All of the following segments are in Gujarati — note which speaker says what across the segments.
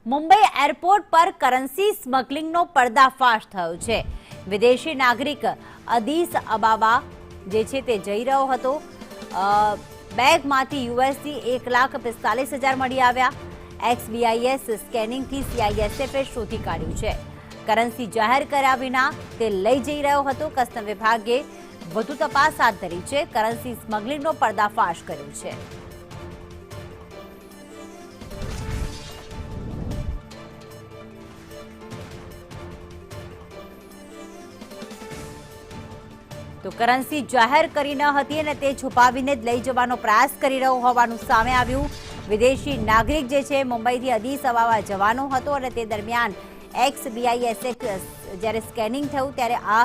Speaker 1: મુંબઈ એરપોર્ટ પર કરન્સી સ્મગલિંગનો પર્દાફાશ થયો છે। વિદેશી નાગરિક અદીસ અબાબા જે છે તે જઈ રહ્યો હતો। બેગમાંથી યુએસડી $1,45,000 મળી આવ્યા। XBIS સ્કેનિંગથી CISFએ શોધી કાઢ્યું છે। કરન્સી જાહેર કર્યા વિના તે લઈ જઈ રહ્યો હતો। કસ્ટમ વિભાગે વધુ તપાસ હાથ ધરી છે। કરન્સી સ્મગલિંગનો પર્દાફાશ કર્યો છે। તો કરન્સી જાહેર કરી ન હતી અને તે છુપાવીને જ લઈ જવાનો પ્રયાસ કરી રહ્યો હોવાનું સામે આવ્યું। વિદેશી નાગરિક જે છે મુંબઈથી અદીસ અબાબા જવાનો હતો અને તે દરમિયાન XBIS જ્યારે સ્કેનિંગ થયું ત્યારે આ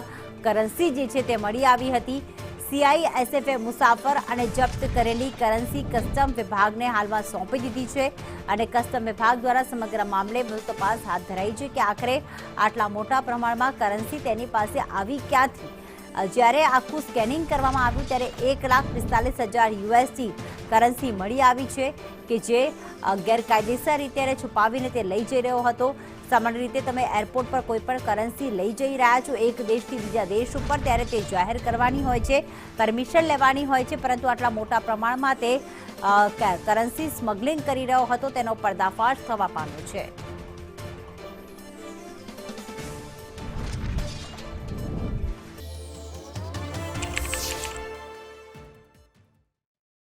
Speaker 1: કરન્સી જે છે તે મળી આવી હતી। CISFએ મુસાફર અને જપ્ત કરેલી કરન્સી કસ્ટમ વિભાગને હાલમાં સોંપી દીધી છે અને કસ્ટમ વિભાગ દ્વારા સમગ્ર મામલે વધુ તપાસ હાથ ધરાઈ છે કે આખરે આટલા મોટા પ્રમાણમાં કરન્સી તેની પાસે આવી ક્યાંથી। જ્યારે આખું સ્કેનિંગ કરવામાં આવ્યું ત્યારે $1,45,000 USD કરન્સી મળી આવી છે કે જે ગેરકાયદેસર રીતે છુપાવીને તે લઈ જઈ રહ્યો હતો। સામાન્ય રીતે તમે એરપોર્ટ પર કોઈ પણ કરન્સી લઈ જઈ રહ્યા છો એક દેશથી બીજા દેશ ઉપર ત્યારે તે જાહેર કરવાની હોય છે, પરમિશન લેવાની હોય છે, પરંતુ આટલા મોટા પ્રમાણમાં તે કરન્સી સ્મગલિંગ કરી રહ્યો હતો તેનો પર્દાફાશ થવા પામ્યો છે।